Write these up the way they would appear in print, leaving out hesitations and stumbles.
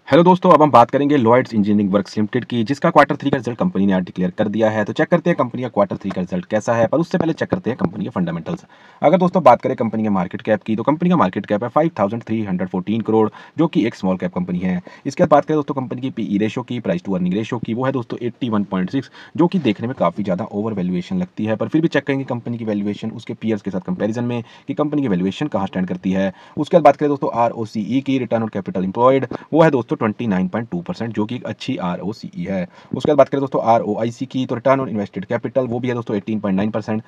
Hello दोस्तों, अब हम बात करेंगे लॉयड्स इंजीनियरिंग वर्क्स लिमिटेड की, जिसका क्वार्टर थ्री का रिजल्ट कंपनी ने आज डिक्लेयर कर दिया है। तो चेक करते हैं कंपनी का क्वार्टर थ्री का रिजल्ट कैसा है, पर उससे पहले चेक करते हैं कंपनी के फंडामेंटल्स। अगर दोस्तों बात करें कंपनी के मार्केट कैप की, तो कंपनी का मार्केट कैप है 5314 करोड़, जो कि एक स्मॉल कैप कंपनी है। इसके बाद बात करें दोस्तों कंपनी की पीई रेशो की, प्राइस टू अर्निंग रेशो की, वो है दोस्तों 81.6, जो कि देखने में काफ़ी ज़्यादा ओवर वैल्यूएशन लगती है। पर फिर भी चेक करेंगे कंपनी की वैल्यूएशन उसके पीयर्स के साथ कंपेरिजन में कि कंपनी की वैल्यूएशन कहाँ स्टैंड करती है। उसके बाद बात करें दोस्तों आरओसीई की, रिटर्न ऑन कैपिटल एम्प्लॉयड, वो है दोस्तों 29.2%, जो कि एक अच्छी आरओसीई है। उसके बाद बात करें दोस्तों आरओआईसी की, तो रिटर्न ऑन इन्वेस्टेड कैपिटल, वो भी है दोस्तों 18.9%,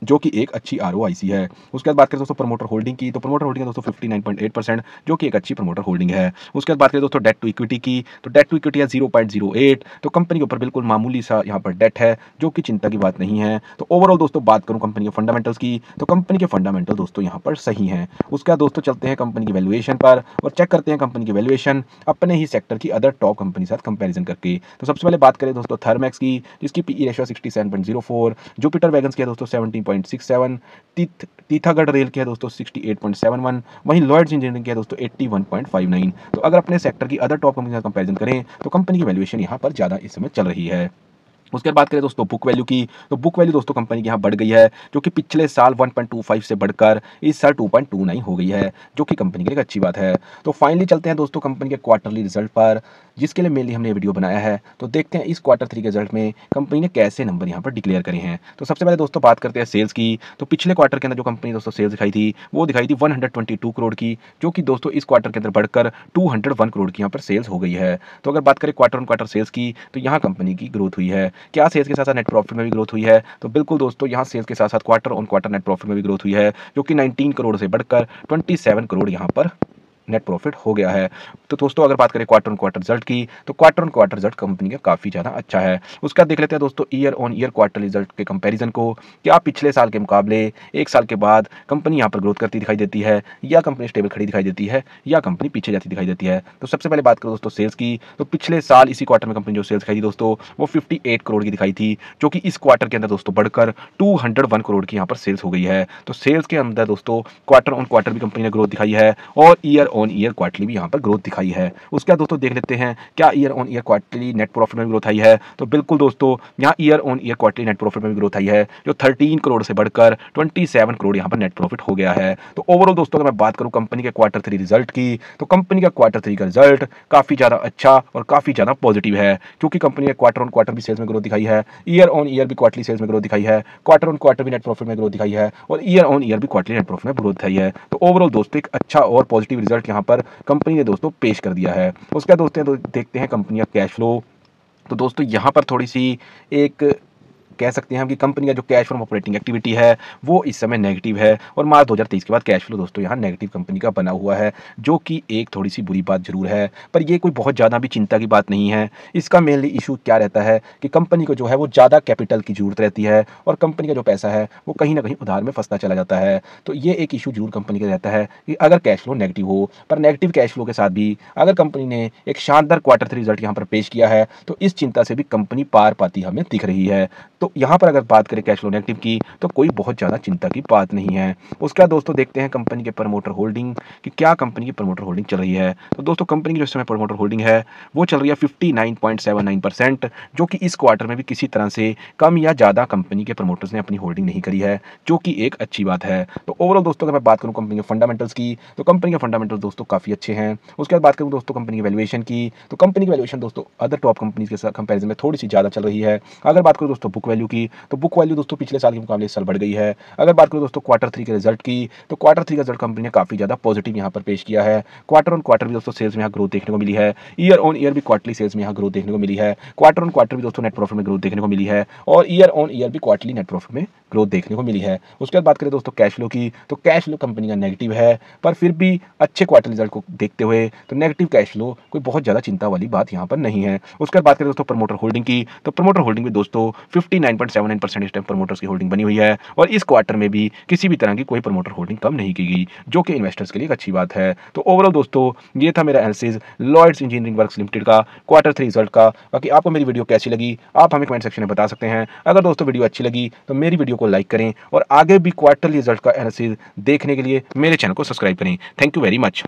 जो कि एक अच्छी आरओआईसी है। उसके बाद बात करें दोस्तों प्रमोटर होल्डिंग की, तो प्रमोटर होल्डिंग है दोस्तों 59.8%, जो कि एक अच्छी प्रमोटर होल्डिंग है। उसके बाद बात करें दोस्तों डेट टू इक्विटी की, तो डेट टू इक्विटी है 0.08, तो कंपनी के ऊपर बिल्कुल मामूली सा यहाँ पर डेट है, जो कि चिंता की बात नहीं है। तो ओवरऑल दोस्तों बात करूँ कंपनी के फंडामेंटल्स की, तो कंपनी के फंडामेंटल दोस्तों यहाँ पर सही हैं। उसके बाद दोस्तों चलते हैं कंपनी की वैल्यूएशन पर और चेक करते हैं कंपनी की वैल्यूएशन अपने ही सेक्टर की अदर टॉप कंपनी के साथ कंपैरिजन करके। तो सबसे पहले बात करें दोस्तों थर्मैक्स की, जिसकी पीई रेशियो 67.04, जुपिटर वैगन्स की है दोस्तों 17.67, तीथागढ़ रेल की है दोस्तों 68.71, वहीं लॉयड्स इंजीनियरिंग की है दोस्तों 81.59। तो अगर अपने सेक्टर की अदर टॉप कंपनी के साथ कंपैरिजन करें तो कंपनी की वैल्यूएशन यहाँ पर ज़्यादा इस समय चल रही है। उसके बाद बात करें दोस्तों बुक वैल्यू की, तो बुक वैल्यू दोस्तों कंपनी की यहाँ बढ़ गई है, जो कि पिछले साल 1.25 से बढ़कर इस साल 2.29 हो गई है, जो कि कंपनी के लिए एक अच्छी बात है। तो फाइनली चलते हैं दोस्तों कंपनी के क्वार्टरली रिजल्ट पर, जिसके लिए मेनली हमने वीडियो बनाया है। तो देखते हैं इस क्वार्टर थ्री के रिजल्ट में कंपनी ने कैसे नंबर यहाँ पर डिक्लेयर करे हैं। तो सबसे पहले दोस्तों बात करते हैं सेल्स की, तो पिछले क्वार्टर के अंदर जो कंपनी दोस्तों सेल्स दिखाई थी, वो दिखाई थी 122 करोड़ की, जो कि दोस्तों इस क्वार्टर के अंदर बढ़कर 201 करोड़ की यहाँ पर सेल्स हो गई है। तो अगर बात करें क्वार्टर ऑन क्वार्टर सेल्स की, तो यहाँ कंपनी की ग्रोथ हुई है। क्या सेल्स के साथ साथ नेट प्रॉफिट में भी ग्रोथ हुई है? तो बिल्कुल दोस्तों यहाँ सेल्स के साथ साथ quarter on quarter net profit में भी ग्रोथ हुई है, जो कि 19 करोड़ से बढ़कर 27 करोड़ यहाँ पर नेट प्रॉफिट हो गया है। तो दोस्तों अगर बात करें क्वार्टर ऑन क्वार्टर रिजल्ट की, तो quarter on quarter result company का काफ़ी ज़्यादा अच्छा है। उसके बाद देख लेते हैं दोस्तों year on year quarter result के कंपैरिजन को, क्या पिछले साल के मुकाबले एक साल के बाद कंपनी यहाँ पर ग्रोथ करती दिखाई देती है, या कंपनी स्टेबल खड़ी दिखाई देती है, या कंपनी पीछे जाती दिखाई देती है। तो सबसे पहले बात करो दोस्तों सेल्स की, तो पिछले साल इसी क्वार्टर में कंपनी जो सेल्स दिखाई थी दोस्तों, वो 58 करोड़ की दिखाई थी, जो कि इस क्वार्टर के अंदर दोस्तों बढ़कर 201 करोड़ की यहाँ पर सेल्स हो गई है। तो सेल्स के अंदर दोस्तों क्वार्टर ऑन क्वार्टर भी कंपनी ने ग्रोथ दिखाई है, और ईयर ऑन ईयर क्वार्टरली भी यहाँ पर ग्रोथ दिखाई है। उसके बाद दोस्तों देख लेते हैं क्या year on year quarterly net profit में भी ग्रोथ आई है। तो बिल्कुल दोस्तों यहाँ year on year quarterly net profit में भी ग्रोथ आई है, जो 13 करोड़ से बढ़कर 27 करोड़ यहाँ पर नेट प्रॉफिट हो गया है। तो ओवरऑल दोस्तों अगर मैं बात करूँ कंपनी के क्वार्टर थ्री रिजल्ट की, तो कंपनी का क्वार्टर थ्री का रिजल्ट काफ़ी ज़्यादा अच्छा और काफ़ी ज़्यादा पॉजिटिव है, क्योंकि कंपनी ने क्वार्टर ऑन क्वार्टर भी सेल्स में ग्रोथ दिखाई है, ईयर ऑन ईयर भी क्वार्टरली सेल्स में ग्रोथ दिखाई है, क्वार्टर ऑन क्वार्टर भी नेट प्रॉफिट में ग्रोथ दिखाई है, और ईयर ऑन ईयर भी क्वार्टरली नेट प्रॉफिट में ग्रोथ दिखाई है। तो ओवरऑल दोस्तों एक अच्छा और पॉजिटिव रिजल्ट यहाँ पर कंपनी ने दोस्तों पेश कर दिया है। उसके बाद दोस्तों देखते हैं कंपनी का कैश फ्लो। तो दोस्तों यहाँ पर थोड़ी सी एक कह सकते हैं हम कि कंपनी का जो कैश फ्रॉम ऑपरेटिंग एक्टिविटी है वो इस समय नेगेटिव है, और मार्च 2023 के बाद कैश फ्लो दोस्तों यहाँ नेगेटिव कंपनी का बना हुआ है, जो कि एक थोड़ी सी बुरी बात जरूर है, पर ये कोई बहुत ज़्यादा भी चिंता की बात नहीं है। इसका मेनली इशू क्या रहता है कि कंपनी को जो है वो ज़्यादा कैपिटल की जरूरत रहती है, और कंपनी का जो पैसा है वो कहीं ना कहीं उधार में फंसता चला जाता है। तो ये एक इशू जरूर कंपनी का रहता है कि अगर कैश फ्लो नेगेटिव हो, पर नेगेटिव कैश फ्लो के साथ भी अगर कंपनी ने एक शानदार क्वार्टर थ्री रिजल्ट यहाँ पर पेश किया है, तो इस चिंता से भी कंपनी पार पाती हमें दिख रही है। तो यहाँ पर अगर बात करें कैश फ्लो नेगेटिव की, तो कोई बहुत ज़्यादा चिंता की बात नहीं है। उसके बाद दोस्तों देखते हैं कंपनी के प्रमोटर होल्डिंग कि क्या कंपनी की प्रमोटर होल्डिंग चल रही है। तो दोस्तों कंपनी की जो इस समय प्रमोटर होल्डिंग है वो चल रही है 59.79%, जो कि इस क्वार्टर में भी किसी तरह से कम या ज़्यादा कंपनी के प्रमोटर्स ने अपनी होल्डिंग नहीं करी है, जो कि एक अच्छी बात है। तो ओवरऑल दोस्तों अगर मैं बात करूँ कंपनी के फंडामेंटल्स की, तो कंपनी के फंडामेंटल्स दोस्तों काफ़ी अच्छे हैं। उसके बाद बात करूँ दोस्तों कंपनी की वैल्यूएशन की, तो कंपनी की वैल्यूएशन दोस्तों अदर टॉप कंपनीज के साथ कंपेरिजन में थोड़ी सी ज़्यादा चल रही है। अगर बात करूँ दोस्तों बुक वैल्यू की, तो बुक वैल्यू दोस्तों पिछले साल के मुकाबले इस साल बढ़ गई है। अगर बात करूं दोस्तों क्वार्टर थ्री के रिजल्ट की, तो क्वार्टर थ्री का रिजल्ट कंपनी ने काफी ज्यादा पॉजिटिव यहां पर पेश किया है। क्वार्टर ऑन क्वार्टर भी दोस्तों सेल्स में यहाँ ग्रोथ देखने को मिली है, ईयर ऑन ईयर भी क्वार्टरली सेल्स में यहाँ ग्रोथ देखने को मिली है, क्वार्टर ऑन क्वार्टर भी दोस्तों नेट प्रॉफिट में ग्रोथ देखने को मिली है, और ईयर ऑन ईयर भी क्वार्टरली नेट प्रॉफिट में ग्रोथ देखने को मिली है। उसके बाद बात करें दोस्तों कैश फ्लो की, तो कैश फ्लो कंपनी का नेगेटिव है, पर फिर भी अच्छे क्वार्टर रिजल्ट को देखते हुए तो नेगेटिव कैश फ्लो कोई बहुत ज्यादा चिंता वाली बात यहाँ पर नहीं है। उसके बाद बात करें दोस्तों प्रमोटर होल्डिंग की, तो प्रमोटर होल्डिंग भी दोस्तों 59.79% इस टाइम प्रमोटर्स की होल्डिंग बनी हुई है, और इस क्वार्टर में भी किसी भी तरह की कोई प्रमोटर होल्डिंग कम नहीं की गई, जो कि इन्वेस्टर्स के लिए एक अच्छी बात है। तो ओवरऑल दोस्तों ये था मेरा analysis Lloyds Engineering Works Limited का क्वार्टर थ्री रिजल्ट का। बाकी आपको मेरी वीडियो कैसी लगी आप हमें कमेंट सेक्शन में बता सकते हैं। अगर दोस्तों वीडियो अच्छी लगी तो मेरी वीडियो को लाइक करें, और आगे भी क्वार्टरली रिजल्ट का एनालिसिस देखने के लिए मेरे चैनल को सब्सक्राइब करें। Thank you very much.